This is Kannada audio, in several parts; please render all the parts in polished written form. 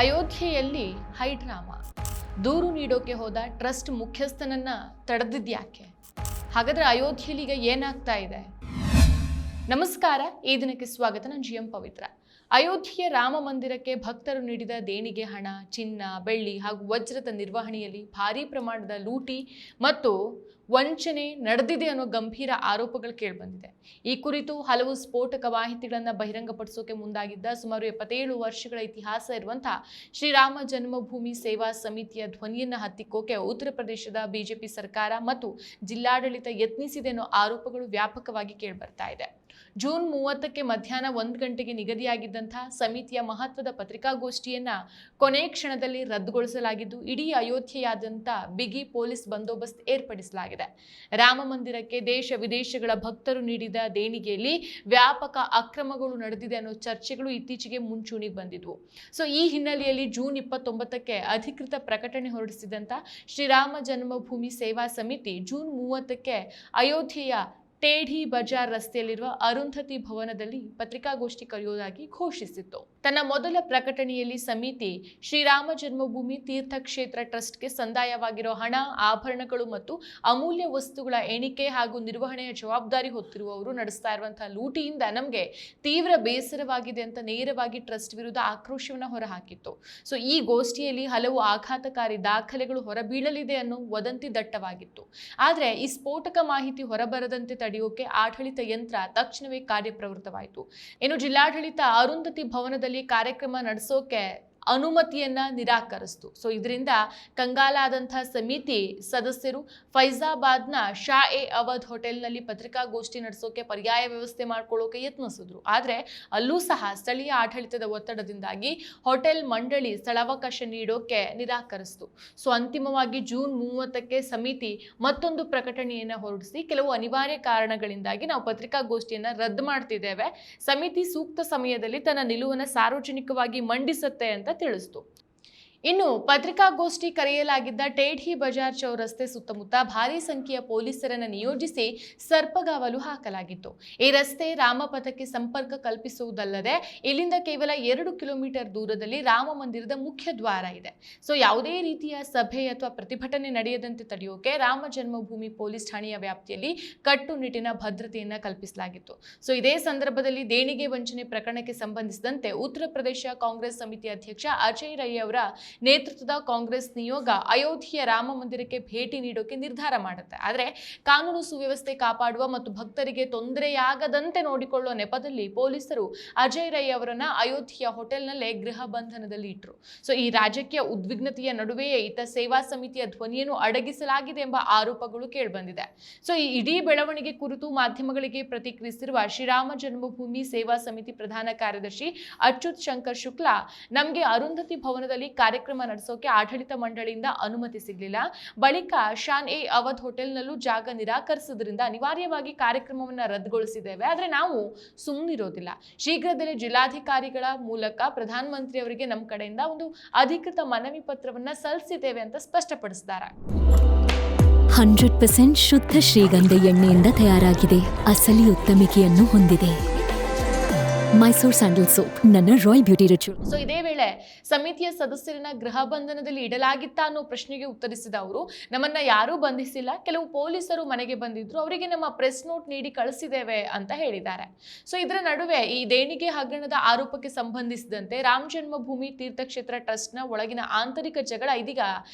ಅಯೋಧ್ಯೆಯಲ್ಲಿ ಹೈಡ್ರಾಮಾ. ದೂರು ನೀಡೋಕೆ ಹೋದ ಟ್ರಸ್ಟ್ ಮುಖ್ಯಸ್ಥನನ್ನ ತಡೆದಿದ್ಯಾಕೆ? ಹಾಗಾದ್ರೆ ಅಯೋಧ್ಯೆಯಲ್ಲಿ ಈಗ ಏನಾಗ್ತಾ ಇದೆ? ನಮಸ್ಕಾರ, ಈ ದಿನಕ್ಕೆ ಸ್ವಾಗತ. ನಾನು GM ಪವಿತ್ರ. ಅಯೋಧ್ಯೆಯ ರಾಮ ಮಂದಿರಕ್ಕೆ ಭಕ್ತರು ನೀಡಿದ ದೇಣಿಗೆ ಹಣ, ಚಿನ್ನ, ಬೆಳ್ಳಿ ಹಾಗೂ ವಜ್ರದ ನಿರ್ವಹಣೆಯಲ್ಲಿ ಭಾರೀ ಪ್ರಮಾಣದ ಲೂಟಿ ಮತ್ತು ವಂಚನೆ ನಡೆದಿದೆ ಅನ್ನೋ ಗಂಭೀರ ಆರೋಪಗಳು ಕೇಳಿಬಂದಿದೆ. ಈ ಕುರಿತು ಹಲವು ಸ್ಫೋಟಕ ಮಾಹಿತಿಗಳನ್ನು ಬಹಿರಂಗಪಡಿಸೋಕೆ ಮುಂದಾಗಿದ್ದ ಸುಮಾರು 77 ವರ್ಷಗಳ ಇತಿಹಾಸ ಇರುವಂತಹ ಶ್ರೀರಾಮ ಜನ್ಮಭೂಮಿ ಸೇವಾ ಸಮಿತಿಯ ಧ್ವನಿಯನ್ನು ಹತ್ತಿಕ್ಕೋಕೆ ಉತ್ತರ ಪ್ರದೇಶದ ಬಿಜೆಪಿ ಸರ್ಕಾರ ಮತ್ತು ಜಿಲ್ಲಾಡಳಿತ ಯತ್ನಿಸಿದೆ ಅನ್ನೋ ಆರೋಪಗಳು ವ್ಯಾಪಕವಾಗಿ ಕೇಳಿಬರ್ತಾ ಇದೆ. ಜೂನ್ 30ಕ್ಕೆ ಮಧ್ಯಾಹ್ನ 1 ಗಂಟೆಗೆ ನಿಗದಿಯಾಗಿದ್ದಂತಹ ಸಮಿತಿಯ ಮಹತ್ವದ ಪತ್ರಿಕಾಗೋಷ್ಠಿಯನ್ನ ಕೊನೆ ಕ್ಷಣದಲ್ಲಿ ರದ್ದುಗೊಳಿಸಲಾಗಿದ್ದು, ಇಡೀ ಅಯೋಧ್ಯೆಯಾದ್ಯಂತ ಬಿಗಿ ಪೊಲೀಸ್ ಬಂದೋಬಸ್ತ್ ಏರ್ಪಡಿಸಲಾಗಿದೆ. ರಾಮ ಮಂದಿರಕ್ಕೆ ದೇಶ ವಿದೇಶಗಳ ಭಕ್ತರು ನೀಡಿದ ದೇಣಿಗೆಯಲ್ಲಿ ವ್ಯಾಪಕ ಅಕ್ರಮಗಳು ನಡೆದಿದೆ ಅನ್ನೋ ಚರ್ಚೆಗಳು ಇತ್ತೀಚೆಗೆ ಮುಂಚೂಣಿಗೆ ಬಂದಿದ್ವು. ಸೊ ಈ ಹಿನ್ನೆಲೆಯಲ್ಲಿ ಜೂನ್ 29ಕ್ಕೆ ಅಧಿಕೃತ ಪ್ರಕಟಣೆ ಹೊರಡಿಸಿದಂತ ಶ್ರೀರಾಮ ಜನ್ಮಭೂಮಿ ಸೇವಾ ಸಮಿತಿ ಜೂನ್ 30ಕ್ಕೆ ಅಯೋಧ್ಯೆಯ ಟೇಢಿ ಬಜಾರ್ ರಸ್ತೆಯಲ್ಲಿರುವ ಅರುಂಧತಿ ಭವನದಲ್ಲಿ ಪತ್ರಿಕಾಗೋಷ್ಠಿ ಕರೆಯುವುದಾಗಿ ಘೋಷಿಸಿತ್ತು. ತನ್ನ ಮೊದಲ ಪ್ರಕಟಣೆಯಲ್ಲಿ ಸಮಿತಿ ಶ್ರೀರಾಮ ಜನ್ಮಭೂಮಿ ತೀರ್ಥಕ್ಷೇತ್ರ ಟ್ರಸ್ಟ್ಗೆ ಸಂದಾಯವಾಗಿರೋ ಹಣ, ಆಭರಣಗಳು ಮತ್ತು ಅಮೂಲ್ಯ ವಸ್ತುಗಳ ಎಣಿಕೆ ಹಾಗೂ ನಿರ್ವಹಣೆಯ ಜವಾಬ್ದಾರಿ ಹೊತ್ತಿರುವವರು ನಡೆಸ್ತಾ ಇರುವಂತಹ ಲೂಟಿಯಿಂದ ನಮಗೆ ತೀವ್ರ ಬೇಸರವಾಗಿದೆ ಅಂತ ನೇರವಾಗಿ ಟ್ರಸ್ಟ್ ವಿರುದ್ಧ ಆಕ್ರೋಶವನ್ನು ಹೊರಹಾಕಿತ್ತು. ಸೊ ಈ ಗೋಷ್ಠಿಯಲ್ಲಿ ಹಲವು ಆಘಾತಕಾರಿ ದಾಖಲೆಗಳು ಹೊರಬೀಳಲಿದೆ ಅನ್ನೋ ವದಂತಿ ದಟ್ಟವಾಗಿತ್ತು. ಆದರೆ ಈ ಸ್ಫೋಟಕ ಮಾಹಿತಿ ಹೊರಬರದಂತೆ ತಡೆಯೋಕೆ ಆಡಳಿತ ಯಂತ್ರ ತಕ್ಷಣವೇ ಕಾರ್ಯಪ್ರವೃತ್ತವಾಯಿತು. ಇನ್ನು ಜಿಲ್ಲಾಡಳಿತ ಅರುಂಧತಿ ಭವನದಲ್ಲಿ ಕಾರ್ಯಕ್ರಮ ನಡೆಸೋಕೆ ಅನುಮತಿಯನ್ನ ನಿರಾಕರಿಸಿತು. ಸೊ ಇದರಿಂದ ಕಂಗಾಲಾದಂತಹ ಸಮಿತಿ ಸದಸ್ಯರು ಫೈಜಾಬಾದ್ನ ಶಾ ಎ ಅವಧ್ ಹೋಟೆಲ್ನಲ್ಲಿ ಪತ್ರಿಕಾಗೋಷ್ಠಿ ನಡೆಸೋಕೆ ಪರ್ಯಾಯ ವ್ಯವಸ್ಥೆ ಮಾಡ್ಕೊಳ್ಳೋಕೆ ಯತ್ನಿಸಿದ್ರು. ಆದರೆ ಅಲ್ಲೂ ಸಹ ಸ್ಥಳೀಯ ಆಡಳಿತದ ಒತ್ತಡದಿಂದಾಗಿ ಹೋಟೆಲ್ ಮಂಡಳಿ ಸ್ಥಳಾವಕಾಶ ನೀಡೋಕೆ ನಿರಾಕರಿಸಿತು. ಸೊ ಅಂತಿಮವಾಗಿ ಜೂನ್ 30ಕ್ಕೆ ಸಮಿತಿ ಮತ್ತೊಂದು ಪ್ರಕಟಣೆಯನ್ನು ಹೊರಡಿಸಿ ಕೆಲವು ಅನಿವಾರ್ಯ ಕಾರಣಗಳಿಂದಾಗಿ ನಾವು ಪತ್ರಿಕಾಗೋಷ್ಠಿಯನ್ನ ರದ್ದು ಮಾಡ್ತಿದ್ದೇವೆ, ಸಮಿತಿ ಸೂಕ್ತ ಸಮಯದಲ್ಲಿ ತನ್ನ ನಿಲುವನ್ನು ಸಾರ್ವಜನಿಕವಾಗಿ ಮಂಡಿಸುತ್ತೆ ಅಂತ ತಿಳಿಸಿತು. ಇನ್ನು ಪತ್ರಿಕಾಗೋಷ್ಠಿ ಕರೆಯಲಾಗಿದ್ದ ಟೇಢಿ ಬಜಾರ್ ಚೌರಸ್ತೆ ಸುತ್ತಮುತ್ತ ಭಾರೀ ಸಂಖ್ಯೆಯ ಪೊಲೀಸರನ್ನು ನಿಯೋಜಿಸಿ ಸರ್ಪಗಾವಲು ಹಾಕಲಾಗಿತ್ತು. ಈ ರಸ್ತೆ ರಾಮಪಥಕ್ಕೆ ಸಂಪರ್ಕ ಕಲ್ಪಿಸುವುದಲ್ಲದೆ ಇಲ್ಲಿಂದ ಕೇವಲ 2 ಕಿಲೋಮೀಟರ್ ದೂರದಲ್ಲಿ ರಾಮ ಮಂದಿರದ ಮುಖ್ಯ ದ್ವಾರ ಇದೆ. ಸೊ ಯಾವುದೇ ರೀತಿಯ ಸಭೆ ಅಥವಾ ಪ್ರತಿಭಟನೆ ನಡೆಯದಂತೆ ತಡೆಯೋಕೆ ರಾಮ ಜನ್ಮಭೂಮಿ ಪೊಲೀಸ್ ಠಾಣೆಯ ವ್ಯಾಪ್ತಿಯಲ್ಲಿ ಕಟ್ಟುನಿಟ್ಟಿನ ಭದ್ರತೆಯನ್ನು ಕಲ್ಪಿಸಲಾಗಿತ್ತು. ಸೊ ಇದೇ ಸಂದರ್ಭದಲ್ಲಿ ದೇಣಿಗೆ ವಂಚನೆ ಪ್ರಕರಣಕ್ಕೆ ಸಂಬಂಧಿಸಿದಂತೆ ಉತ್ತರ ಪ್ರದೇಶ ಕಾಂಗ್ರೆಸ್ ಸಮಿತಿ ಅಧ್ಯಕ್ಷ ಅಜಯ್ ರೈ ಅವರ ನೇತೃತ್ವದ ಕಾಂಗ್ರೆಸ್ ನಿಯೋಗ ಅಯೋಧ್ಯೆಯ ರಾಮ ಮಂದಿರಕ್ಕೆ ಭೇಟಿ ನೀಡೋಕೆ ನಿರ್ಧಾರ ಮಾಡುತ್ತೆ. ಆದರೆ ಕಾನೂನು ಸುವ್ಯವಸ್ಥೆ ಕಾಪಾಡುವ ಮತ್ತು ಭಕ್ತರಿಗೆ ತೊಂದರೆಯಾಗದಂತೆ ನೋಡಿಕೊಳ್ಳುವ ನೆಪದಲ್ಲಿ ಪೊಲೀಸರು ಅಜಯ್ ರೈ ಅವರನ್ನ ಅಯೋಧ್ಯೆಯ ಹೋಟೆಲ್ನಲ್ಲೇ ಗೃಹ ಬಂಧನದಲ್ಲಿ ಇಟ್ಟರು. ಸೊ ಈ ರಾಜಕೀಯ ಉದ್ವಿಗ್ನತೆಯ ನಡುವೆಯೇ ಇತ್ತ ಸೇವಾ ಸಮಿತಿಯ ಧ್ವನಿಯನ್ನು ಅಡಗಿಸಲಾಗಿದೆ ಎಂಬ ಆರೋಪಗಳು ಕೇಳಿಬಂದಿದೆ. ಸೊ ಈ ಇಡೀ ಬೆಳವಣಿಗೆ ಕುರಿತು ಮಾಧ್ಯಮಗಳಿಗೆ ಪ್ರತಿಕ್ರಿಯಿಸಿರುವ ಶ್ರೀರಾಮ ಜನ್ಮಭೂಮಿ ಸೇವಾ ಸಮಿತಿ ಪ್ರಧಾನ ಕಾರ್ಯದರ್ಶಿ ಅಚ್ಯುತ್ ಶಂಕರ್ ಶುಕ್ಲಾ, ನಮಗೆ ಅರುಂಧತಿ ಭವನದಲ್ಲಿ ಕಾರ್ಯಕ್ರಮ ನಡೆಸೋಕೆ ಆಡಳಿತ ಮಂಡಳಿಯಿಂದ ಅನುಮತಿ ಸಿಗಲಿಲ್ಲ. ಬಳಿಕ ಶಾನ್ ಎ ಅವಧ್ ಹೋಟೆಲ್ನಲ್ಲೂ ಜಾಗ ನಿರಾಕರಿಸಿದ್ರಿಂದ ಅನಿವಾರ್ಯವಾಗಿ ಕಾರ್ಯಕ್ರಮವನ್ನು ರದ್ದುಗೊಳಿಸಿದ್ದೇವೆ. ಆದರೆ ನಾವು ಸುಮ್ಮನಿರೋದಿಲ್ಲ. ಶೀಘ್ರದಲ್ಲೇ ಜಿಲ್ಲಾಧಿಕಾರಿಗಳ ಮೂಲಕ ಪ್ರಧಾನಮಂತ್ರಿ ಅವರಿಗೆ ನಮ್ಮ ಕಡೆಯಿಂದ ಒಂದು ಅಧಿಕೃತ ಮನವಿ ಪತ್ರವನ್ನ ಸಲ್ಲಿಸಿದ್ದೇವೆ ಅಂತ ಸ್ಪಷ್ಟಪಡಿಸಿದ್ದಾರೆ. 100% ಶುದ್ಧ ಶ್ರೀಗಂಧ ಎಣ್ಣೆಯಿಂದ ತಯಾರಾಗಿದೆ. ಅಸಲಿ ಉತ್ತಮಿಕೆಯನ್ನು ಹೊಂದಿದೆ. ಮೈಸೂರು ಸ್ಯಾಂಡಲ್ ಸೋಪ್, ನನ್ನ ರಾಯಲ್ ಬ್ಯೂಟಿ ರಿಚುವಲ್. ಸೊ ಇದೇ ವೇಳೆ ಸಮಿತಿಯ ಸದಸ್ಯರನ್ನ ಗೃಹ ಬಂಧನದಲ್ಲಿ ಇಡಲಾಗಿತ್ತ ಅನ್ನೋ ಪ್ರಶ್ನೆಗೆ ಉತ್ತರಿಸಿದ ಅವರು, ನಮ್ಮನ್ನ ಯಾರೂ ಬಂಧಿಸಿಲ್ಲ, ಕೆಲವು ಪೊಲೀಸರು ಮನೆಗೆ ಬಂದಿದ್ರು, ಅವರಿಗೆ ನಮ್ಮ ಪ್ರೆಸ್ ನೋಟ್ ನೀಡಿ ಕಳಿಸಿದ್ದೇವೆ ಅಂತ ಹೇಳಿದ್ದಾರೆ. ಸೊ ಇದರ ನಡುವೆ ಈ ದೇಣಿಗೆ ಹಗರಣದ ಆರೋಪಕ್ಕೆ ಸಂಬಂಧಿಸಿದಂತೆ ರಾಮ ಜನ್ಮಭೂಮಿ ತೀರ್ಥಕ್ಷೇತ್ರ ಟ್ರಸ್ಟ್ನ ಒಳಗಿನ ಆಂತರಿಕ ಜಗಳ ಇದೀಗ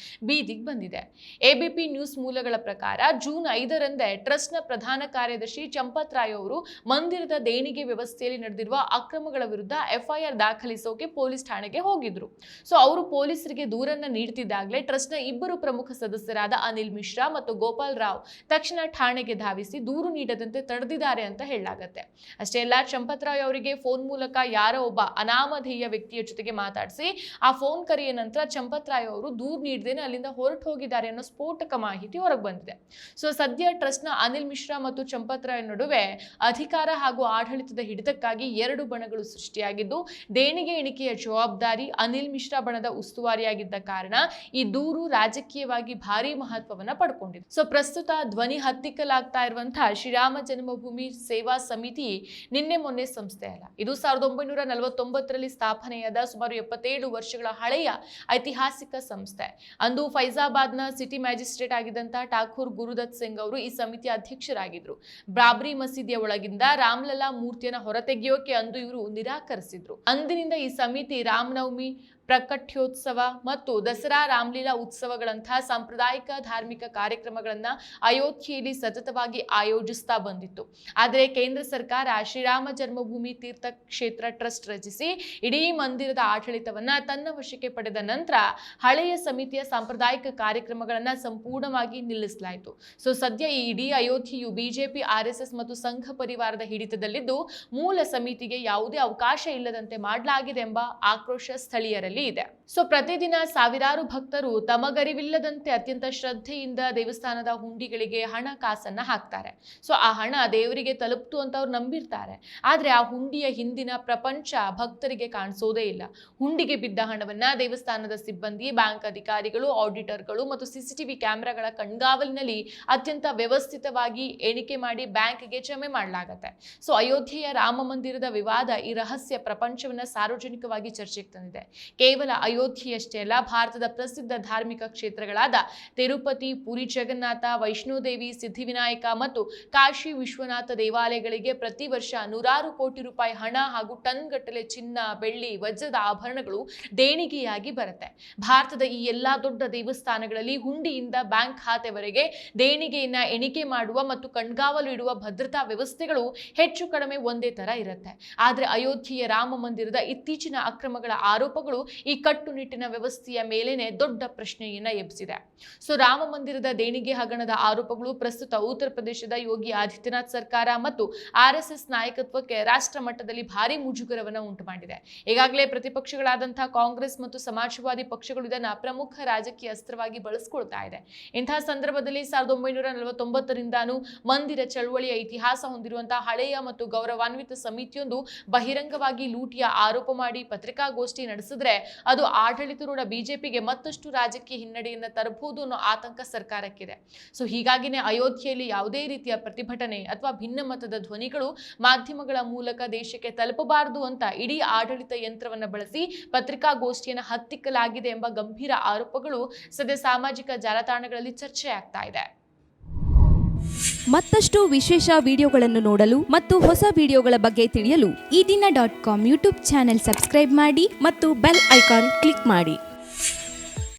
ಬೀದಿಗೆ ಬಂದಿದೆ. ಎಬಿಪಿ ನ್ಯೂಸ್ ಮೂಲಗಳ ಪ್ರಕಾರ ಜೂನ್ 5ರಂದೇ ಟ್ರಸ್ಟ್ನ ಪ್ರಧಾನ ಕಾರ್ಯದರ್ಶಿ ಚಂಪತ್ ರಾಯ್ ಅವರು ಮಂದಿರದ ದೇಣಿಗೆ ವ್ಯವಸ್ಥೆಯಲ್ಲಿ ನಡೆದಿರುವ ಅಕ್ರಮಗಳ ವಿರುದ್ಧ FIR ದಾಖಲಿಸೋಕೆ ಪೊಲೀಸ್ ಠಾಣೆಗೆ ಹೋಗಿದ್ರು. ಸೊ ಅವರು ಪೊಲೀಸರಿಗೆ ದೂರನ್ನ ನೀಡುತ್ತಿದ್ದಾಗಲೇ ಟ್ರಸ್ಟ್ನ 2 ಪ್ರಮುಖ ಸದಸ್ಯರಾದ ಅನಿಲ್ ಮಿಶ್ರಾ ಮತ್ತು ಗೋಪಾಲ್ ರಾವ್ ತಕ್ಷಣ ಠಾಣೆಗೆ ಧಾವಿಸಿ ದೂರು ನೀಡದಂತೆ ತಡೆದಿದ್ದಾರೆ ಅಂತ ಹೇಳಲಾಗುತ್ತೆ. ಅಷ್ಟೇ ಅಲ್ಲ, ಚಂಪತ್ ರಾಯ್ ಅವರಿಗೆ ಫೋನ್ ಮೂಲಕ ಯಾರೋ ಒಬ್ಬ ಅನಾಮಧೇಯ ವ್ಯಕ್ತಿಯ ಜೊತೆಗೆ ಮಾತಾಡಿಸಿ ಆ ಫೋನ್ ಕರೆಯ ನಂತರ ಚಂಪತ್ ರಾಯ್ ಅವರು ದೂರು ನೀಡದೇನೆ ಅಲ್ಲಿಂದ ಹೊರಟು ಹೋಗಿದ್ದಾರೆ ಅನ್ನೋ ಸ್ಫೋಟಕ ಮಾಹಿತಿ ಹೊರಗೆ ಬಂದಿದೆ. ಸೊ ಸದ್ಯ ಟ್ರಸ್ಟ್ನ ಅನಿಲ್ ಮಿಶ್ರಾ ಮತ್ತು ಚಂಪತ್ ರಾಯ್ ನಡುವೆ ಅಧಿಕಾರ ಹಾಗೂ ಆಡಳಿತದ ಹಿಡಿತಕ್ಕಾಗಿ 2 2 ಬಣಗಳು ಸೃಷ್ಟಿಯಾಗಿದ್ದು, ದೇಣಿಗೆ ಎಣಿಕೆಯ ಜವಾಬ್ದಾರಿ ಅನಿಲ್ ಮಿಶ್ರಾ ಬಣದ ಉಸ್ತುವಾರಿಯಾಗಿದ್ದ ಕಾರಣ ಈ ದೂರು ರಾಜಕೀಯವಾಗಿ ಭಾರಿ ಮಹತ್ವವನ್ನ ಪಡ್ಕೊಂಡಿದೆ. ಸೊ ಪ್ರಸ್ತುತ ಧ್ವನಿ ಹತ್ತಿಕ್ಕಲಾಗ್ತಾ ಇರುವಂತಹ ಶ್ರೀರಾಮ ಜನ್ಮಭೂಮಿ ಸೇವಾ ಸಮಿತಿ ನಿನ್ನೆ ಮೊನ್ನೆ ಸಂಸ್ಥೆ ಅಲ್ಲ. ಇದು 1949ರಲ್ಲಿ ಸ್ಥಾಪನೆಯಾದ ಸುಮಾರು 77 ವರ್ಷಗಳ ಹಳೆಯ ಐತಿಹಾಸಿಕ ಸಂಸ್ಥೆ. ಅಂದು ಫೈಜಾಬಾದ್ನ ಸಿಟಿ ಮ್ಯಾಜಿಸ್ಟ್ರೇಟ್ ಆಗಿದ್ದಂತ ಠಾಕೂರ್ ಗುರುದತ್ ಸಿಂಗ್ ಅವರು ಈ ಸಮಿತಿಯ ಅಧ್ಯಕ್ಷರಾಗಿದ್ರು. ಬಾಬ್ರಿ ಮಸೀದಿಯ ಒಳಗಿಂದ ರಾಮ್ಲಲ್ಲಾ ಮೂರ್ತಿಯನ್ನ ಹೊರತೆಗೆಯೋಕೆ ಅಂದು ಇವರು ನಿರಾಕರಿಸಿದ್ರು. ಅಂದಿನಿಂದ ಈ ಸಮಿತಿ ರಾಮನವಮಿ, ಪ್ರಕಟ್ಯೋತ್ಸವ ಮತ್ತು ದಸರಾ, ರಾಮಲೀಲಾ ಉತ್ಸವಗಳಂತಹ ಸಾಂಪ್ರದಾಯಿಕ ಧಾರ್ಮಿಕ ಕಾರ್ಯಕ್ರಮಗಳನ್ನ ಅಯೋಧ್ಯೆಯಲ್ಲಿ ಸತತವಾಗಿ ಆಯೋಜಿಸ್ತಾ ಬಂದಿತ್ತು. ಆದರೆ ಕೇಂದ್ರ ಸರ್ಕಾರ ಶ್ರೀರಾಮ ಜನ್ಮಭೂಮಿ ತೀರ್ಥ ಕ್ಷೇತ್ರ ಟ್ರಸ್ಟ್ ರಚಿಸಿ ಇಡೀ ಮಂದಿರದ ಆಡಳಿತವನ್ನ ತನ್ನ ವಶಕ್ಕೆ ಪಡೆದ ನಂತರ ಹಳೆಯ ಸಮಿತಿಯ ಸಾಂಪ್ರದಾಯಿಕ ಕಾರ್ಯಕ್ರಮಗಳನ್ನ ಸಂಪೂರ್ಣವಾಗಿ ನಿಲ್ಲಿಸಲಾಯಿತು. ಸೊ ಸದ್ಯ ಈ ಇಡೀ ಅಯೋಧ್ಯೆಯು ಬಿಜೆಪಿ, RSS ಮತ್ತು ಸಂಘ ಪರಿವಾರದ ಹಿಡಿತದಲ್ಲಿದ್ದು, ಮೂಲ ಸಮಿತಿಗೆ ಯಾವುದೇ ಅವಕಾಶ ಇಲ್ಲದಂತೆ ಮಾಡಲಾಗಿದೆ ಎಂಬ ಆಕ್ರೋಶ ಸ್ಥಳೀಯರಲ್ಲಿ ಇದೆ. ಸೊ ಪ್ರತಿದಿನ ಸಾವಿರಾರು ಭಕ್ತರು ತಮಗರಿವಿಲ್ಲದಂತೆ ಅತ್ಯಂತ ಶ್ರದ್ಧೆಯಿಂದ ದೇವಸ್ಥಾನದ ಹುಂಡಿಗಳಿಗೆ ಹಣ ಕಾಸನ್ನ ಹಾಕ್ತಾರೆ. ಸೊ ಆ ಹಣ ದೇವರಿಗೆ ತಲುಪ್ತು ಅಂತ ಅವ್ರು ನಂಬಿರ್ತಾರೆ. ಆದ್ರೆ ಆ ಹುಂಡಿಯ ಹಿಂದಿನ ಪ್ರಪಂಚ ಭಕ್ತರಿಗೆ ಕಾಣಿಸೋದೇ ಇಲ್ಲ. ಹುಂಡಿಗೆ ಬಿದ್ದ ಹಣವನ್ನ ದೇವಸ್ಥಾನದ ಸಿಬ್ಬಂದಿ, ಬ್ಯಾಂಕ್ ಅಧಿಕಾರಿಗಳು, ಆಡಿಟರ್ಗಳು ಮತ್ತು CCTV ಕ್ಯಾಮೆರಾಗಳ ಕಣ್ಗಾವಲಿನಲ್ಲಿ ಅತ್ಯಂತ ವ್ಯವಸ್ಥಿತವಾಗಿ ಎಣಿಕೆ ಮಾಡಿ ಬ್ಯಾಂಕ್ಗೆ ಜಮೆ ಮಾಡಲಾಗತ್ತೆ. ಸೊ ಅಯೋಧ್ಯೆಯ ರಾಮ ಮಂದಿರದ ವಿವಾದ ಈ ರಹಸ್ಯ ಪ್ರಪಂಚವನ್ನ ಸಾರ್ವಜನಿಕವಾಗಿ ಚರ್ಚೆಗೆ ತಂದಿದೆ. ಕೇವಲ ಅಯೋಧ್ಯೆಯಷ್ಟೇ ಅಲ್ಲ, ಭಾರತದ ಪ್ರಸಿದ್ಧ ಧಾರ್ಮಿಕ ಕ್ಷೇತ್ರಗಳಾದ ತಿರುಪತಿ, ಪುರಿ ಜಗನ್ನಾಥ, ವೈಷ್ಣೋದೇವಿ, ಸಿದ್ಧಿವಿನಾಯಕ ಮತ್ತು ಕಾಶಿ ವಿಶ್ವನಾಥ ದೇವಾಲಯಗಳಿಗೆ ಪ್ರತಿ ವರ್ಷ ನೂರಾರು ಕೋಟಿ ರೂಪಾಯಿ ಹಣ ಹಾಗೂ ಟನ್ ಗಟ್ಟಲೆ ಚಿನ್ನ, ಬೆಳ್ಳಿ, ವಜ್ರದ ಆಭರಣಗಳು ದೇಣಿಗೆಯಾಗಿ ಬರುತ್ತೆ. ಭಾರತದ ಈ ಎಲ್ಲಾ ದೊಡ್ಡ ದೇವಸ್ಥಾನಗಳಲ್ಲಿ ಹುಂಡಿಯಿಂದ ಬ್ಯಾಂಕ್ ಖಾತೆವರೆಗೆ ದೇಣಿಗೆಯನ್ನ ಎಣಿಕೆ ಮಾಡುವ ಮತ್ತು ಕಣ್ಗಾವಲು ಇಡುವ ಭದ್ರತಾ ವ್ಯವಸ್ಥೆಗಳು ಹೆಚ್ಚು ಕಡಿಮೆ ಒಂದೇ ತರ ಇರುತ್ತೆ. ಆದ್ರೆ ಅಯೋಧ್ಯೆಯ ರಾಮ ಮಂದಿರದ ಇತ್ತೀಚಿನ ಅಕ್ರಮಗಳ ಆರೋಪಗಳು ಈ ಕಟ್ಟುನಿಟ್ಟಿನ ವ್ಯವಸ್ಥೆಯ ಮೇಲೇನೆ ದೊಡ್ಡ ಪ್ರಶ್ನೆಯನ್ನ ಎಬ್ಬಿಸಿದೆ. ಸೊ ರಾಮ ಮಂದಿರದ ದೇಣಿಗೆ ಹಗರಣದ ಆರೋಪಗಳು ಪ್ರಸ್ತುತ ಉತ್ತರ ಪ್ರದೇಶದ ಯೋಗಿ ಆದಿತ್ಯನಾಥ್ ಸರ್ಕಾರ ಮತ್ತು RSS ನಾಯಕತ್ವಕ್ಕೆ ರಾಷ್ಟ್ರ ಮಟ್ಟದಲ್ಲಿ ಭಾರಿ ಮುಜುಗರವನ್ನು ಉಂಟು ಮಾಡಿದೆ. ಈಗಾಗಲೇ ಪ್ರತಿಪಕ್ಷಗಳಾದಂತಹ ಕಾಂಗ್ರೆಸ್ ಮತ್ತು ಸಮಾಜವಾದಿ ಪಕ್ಷಗಳು ಇದನ್ನ ಪ್ರಮುಖ ರಾಜಕೀಯ ಅಸ್ತ್ರವಾಗಿ ಬಳಸಿಕೊಳ್ತಾ ಇದೆ. ಇಂತಹ ಸಂದರ್ಭದಲ್ಲಿ 1949ರಿಂದಾನು ಮಂದಿರ ಚಳವಳಿಯ ಇತಿಹಾಸ ಹೊಂದಿರುವಂತಹ ಹಳೆಯ ಮತ್ತು ಗೌರವಾನ್ವಿತ ಸಮಿತಿಯೊಂದು ಬಹಿರಂಗವಾಗಿ ಲೂಟಿಯ ಆರೋಪ ಮಾಡಿ ಪತ್ರಿಕಾಗೋಷ್ಠಿ ನಡೆಸಿದ್ರೆ ಅದು ಆಡಳಿತಾರೂಢ ಬಿಜೆಪಿಗೆ ಮತ್ತಷ್ಟು ರಾಜಕೀಯ ಹಿನ್ನಡೆಯನ್ನ ತರಬಹುದು ಅನ್ನೋ ಆತಂಕ ಸರ್ಕಾರಕ್ಕಿದೆ. ಸೊ ಹೀಗಾಗಿನೇ ಅಯೋಧ್ಯೆಯಲ್ಲಿ ಯಾವುದೇ ರೀತಿಯ ಪ್ರತಿಭಟನೆ ಅಥವಾ ಭಿನ್ನಮತದ ಧ್ವನಿಗಳು ಮಾಧ್ಯಮಗಳ ಮೂಲಕ ದೇಶಕ್ಕೆ ತಲುಪಬಾರದು ಅಂತ ಇಡೀ ಆಡಳಿತ ಯಂತ್ರವನ್ನ ಬಳಸಿ ಪತ್ರಿಕಾಗೋಷ್ಠಿಯನ್ನು ಹತ್ತಿಕ್ಕಲಾಗಿದೆ ಎಂಬ ಗಂಭೀರ ಆರೋಪಗಳು ಸದ್ಯ ಸಾಮಾಜಿಕ ಜಾಲತಾಣಗಳಲ್ಲಿ ಚರ್ಚೆ ಆಗ್ತಾ ಇದೆ. ಮತ್ತಷ್ಟು ವಿಶೇಷ ವಿಡಿಯೋಗಳನ್ನು ನೋಡಲು ಮತ್ತು ಹೊಸ ವಿಡಿಯೋಗಳ ಬಗ್ಗೆ ತಿಳಿಯಲು ಈ ದಿನ .com ಯೂಟ್ಯೂಬ್ ಚಾನೆಲ್ ಸಬ್ಸ್ಕ್ರೈಬ್ ಮಾಡಿ ಮತ್ತು ಬೆಲ್ ಐಕಾನ್ ಕ್ಲಿಕ್ ಮಾಡಿ.